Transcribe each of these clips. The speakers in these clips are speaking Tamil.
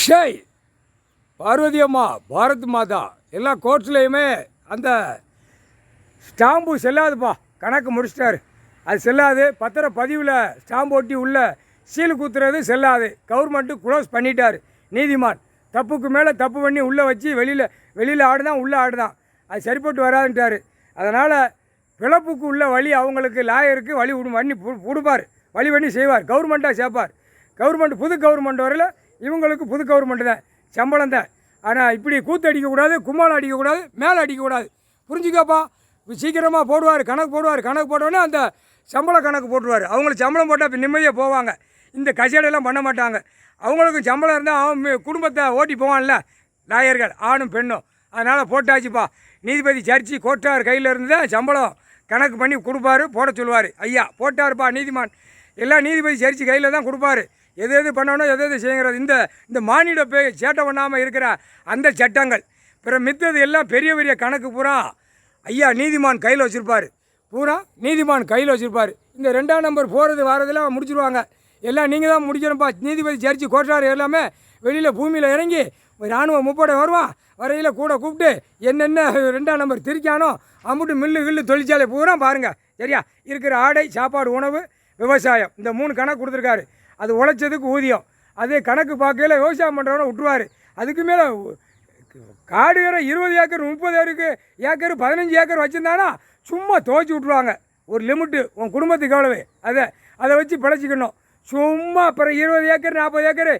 ஷேய் பார்வதி அம்மா, பாரத் மாதா எல்லா கோர்ட்ஸ்லேயுமே அந்த ஸ்டாம்பு செல்லாதுப்பா. கணக்கு முடிச்சிட்டாரு, அது செல்லாது. பத்திரப்பதிவில் ஸ்டாம்பு ஒட்டி உள்ள சீல் குத்துறது செல்லாது. கவர்மெண்ட்டு க்ளோஸ் பண்ணிட்டார் நீதிமான். தப்புக்கு மேலே தப்பு பண்ணி உள்ளே வச்சு வெளியில் ஆடுதான், உள்ளே ஆடுதான். அது சரிப்பட்டு வராதுன்ட்டார். அதனால் பிழப்புக்கு உள்ள வழி அவங்களுக்கு லாயருக்கு வழி பண்ணி கொடுப்பார், வழி பண்ணி செய்வார். கவர்மெண்ட்டாக சேர்ப்பார். கவர்மெண்ட் புது கவர்மெண்ட் வரையில் இவங்களுக்கு புது கவர்மெண்ட்டு தான், சம்பளம் தான். ஆனால் இப்படி கூத்து அடிக்கக்கூடாது, கும்மாளம் அடிக்கக்கூடாது, மேலே அடிக்கக்கூடாது. புரிஞ்சுக்கப்பா. சீக்கிரமாக போடுவார், கணக்கு போடுவார். கணக்கு போட்டோன்னே அந்த சம்பள கணக்கு போட்டுருவார். அவங்களுக்கு சம்பளம் போட்டால் இப்போ நிம்மதியாக போவாங்க. இந்த கசேடையெல்லாம் பண்ண மாட்டாங்க. அவங்களுக்கும் சம்பளம் இருந்தால் அவன் குடும்பத்தை ஓட்டி போவான்ல லாயர்கள், ஆணும் பெண்ணும். அதனால் போட்டாச்சுப்பா. நீதிபதி ஜட்ஜி கோட்டார் கையில் இருந்து தான் சம்பளம் கணக்கு பண்ணி கொடுப்பாரு, போட சொல்லுவார். ஐயா போட்டாருப்பா நீதிமான். எல்லாம் நீதிபதி ஜட்ஜி கையில் தான் கொடுப்பாரு. எது எது பண்ணணும், எது எது செய்யுங்கிறது. இந்த மானிட சேட்டை பண்ணாமல் இருக்கிற அந்த சட்டங்கள் பிற மித்தது எல்லாம் பெரிய பெரிய கணக்கு பூரா ஐயா நீதிமான் கையில் வச்சுருப்பார். பூரா நீதிமான் கையில் வச்சுருப்பார். இந்த 2ஆம் நம்பர் போகிறது வரதெல்லாம் முடிச்சுருவாங்க. எல்லாம் நீங்கள் தான் முடிக்கணும்ப்பா. நீதிபதி ஜட்ஜி கோட்டார் எல்லாமே வெளியில் பூமியில் இறங்கி இராணுவ முப்படை வருவான். வரையில் கூட கூப்பிட்டு என்னென்ன 2ஆம் நம்பர் திரிக்கானோ அம்முட்டு மில்லு தொழிற்சாலை பூரா பாருங்கள். சரியா? இருக்கிற ஆடை, சாப்பாடு, உணவு, விவசாயம், இந்த 3 கணக்கு கொடுத்துருக்காரு. அது உழைச்சதுக்கு ஊதியம். அதே கணக்கு பார்க்கையில் விவசாயம் பண்ணுறவனை விட்டுருவார். அதுக்கு மேலே காடு வேற 20 ஏக்கர் 30 ஏக்கர் 15 ஏக்கர் வச்சுருந்தானா சும்மா துவச்சி விட்ருவாங்க. ஒரு லிமிட்டு உன் குடும்பத்துக்கு எவ்வளவு அதை வச்சு பிழைச்சிக்கணும். சும்மா அப்புறம் 20 ஏக்கர் 40 ஏக்கர்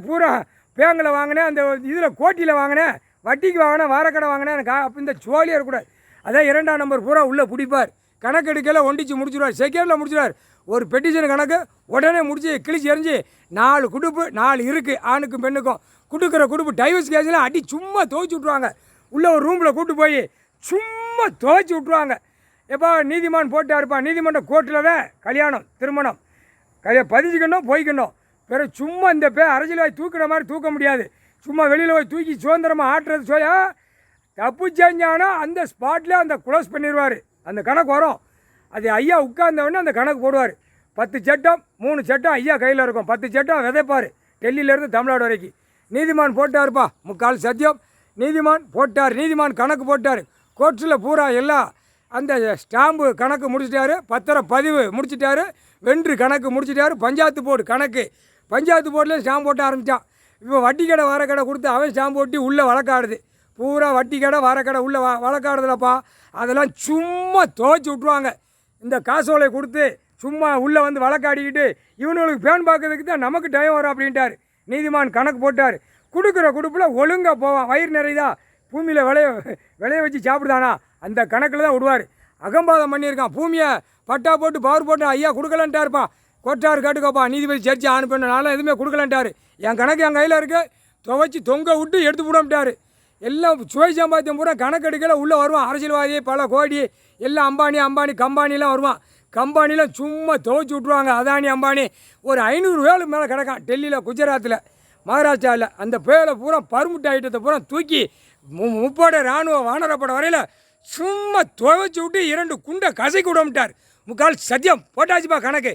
பூரா பேங்கில் வாங்கினேன், அந்த இதில் கோட்டியில் வாங்கினேன், வட்டிக்கு வாங்கினேன், வாரக்கடை வாங்கினேன். எனக்கு அப்போ இந்த சோழியாக இருக்கக்கூடாது. அதான் 2ஆம் நம்பர் பூரா உள்ளே பிடிப்பார். கணக்கு எடுக்கையில் ஒண்டிச்சு முடிச்சுடுவார். செகண்டில் முடிச்சுடுவார். ஒரு பெட்டிஷன் கணக்கு உடனே முடிச்சு கிழிச்சு எறிஞ்சு 4 குடுப்பு 4 இருக்குது ஆணுக்கும் பெண்ணுக்கும். கொடுக்குற குடுப்பு டைவர்ஸ் கேஸ்லாம் அடி சும்மா துவைச்சி விட்ருவாங்க. உள்ளே ஒரு ரூமில் கூப்பிட்டு போய் சும்மா துவைச்சி விட்ருவாங்க. எப்போ நீதிமான் போட்டாருப்பா. நீதிமன்ற கோர்ட்டில் தான் கல்யாணம், திருமணம். பதிஞ்சுக்கணும், போய்க்கணும். பிறகு சும்மா இந்த அரசியல்வாதி தூக்குற மாதிரி தூக்க முடியாது. சும்மா வெளியில் போய் தூக்கி சுதந்திரமாக ஆட்டுறது சோயா. தப்பு செஞ்சானா அந்த ஸ்பாட்டில் அந்த க்ளோஸ் பண்ணிடுவார். அந்த கணக்கு வரும். அது ஐயா உட்கார்ந்தவொடனே அந்த கணக்கு போடுவார். 10 சட்டம் 3 சட்டம் ஐயா கையில் இருக்கும். 10 சட்டம் விதைப்பார் டெல்லியிலேருந்து தமிழ்நாடு வரைக்கும். நீதிமான் போட்டாருப்பா. முக்கால் சத்தியம் நீதிமான் போட்டார். நீதிமான் கணக்கு போட்டார். கோர்ட்ஸில் பூரா எல்லாம் அந்த ஸ்டாம்பு கணக்கு முடிச்சிட்டாரு. பத்திரப்பதிவு முடிச்சிட்டாரு. வென்று கணக்கு முடிச்சிட்டாரு. பஞ்சாயத்து போர்டு கணக்கு, பஞ்சாயத்து போர்டில் ஸ்டாம்பு போட்ட ஆரம்பித்தான். இப்போ வட்டி கடை வாரக்கடை கொடுத்து அவன் ஸ்டாம்பு போட்டி உள்ளே வழக்காடுது. பூரா வட்டி கடை வாரக்கடை உள்ளே வழக்காடுதுலப்பா. அதெல்லாம் சும்மா துவைச்சி விட்ருவாங்க. இந்த காசோலை கொடுத்து சும்மா உள்ளே வந்து வழக்காடிக்கிட்டு இவனுங்களுக்கு பேன் பார்க்கறதுக்கு தான் நமக்கு டைம் வரும் அப்படின்ட்டார். நீதிமான் கணக்கு போட்டார். கொடுக்குற குடுப்பில் ஒழுங்காக போவான். வயிறு நிறையதா, பூமியில் விளைய வச்சு சாப்பிடுதானா, அந்த கணக்கில் தான் விடுவார். அகம்பாதம் பண்ணியிருக்கான். பூமியை பட்டா போட்டு பவர் போட்டு ஐயா கொடுக்கலன்ட்டாருப்பா. கோட்டார் கேட்டுக்கோப்பா. நீதிபதி ஜட்ஜி ஆண் பண்ண நாளை எதுவுமே கொடுக்கலன்ட்டார். என் கணக்கு என் கையில் இருக்குது, துவைச்சி தொங்க விட்டு எடுத்து போடாமட்டார். எல்லாம் சுவை சம்பாத்தியம் பூரா கணக்கு எடுக்கல உள்ளே வருவான். அரசியல்வாதி பல கோடி எல்லாம் அம்பானி கம்பானிலாம் வருவான். கம்பானிலாம் சும்மா துவைச்சி விட்ருவாங்க. அதானி அம்பானி ஒரு 500 வேலுக்கு மேலே கிடக்கான் டெல்லியில், குஜராத்தில், மகாராஷ்டிராவில். அந்த பேரை பூரா பர்முட் ஐட்டத்தை பூரா தூக்கி முப்படை இராணுவ வானரப்படை வரையில் சும்மா துவைச்சி விட்டு 2 குண்டை கசைக்கு விடமிட்டார். முக்கால் சத்தியம் போட்டாச்சுப்பா கணக்கு.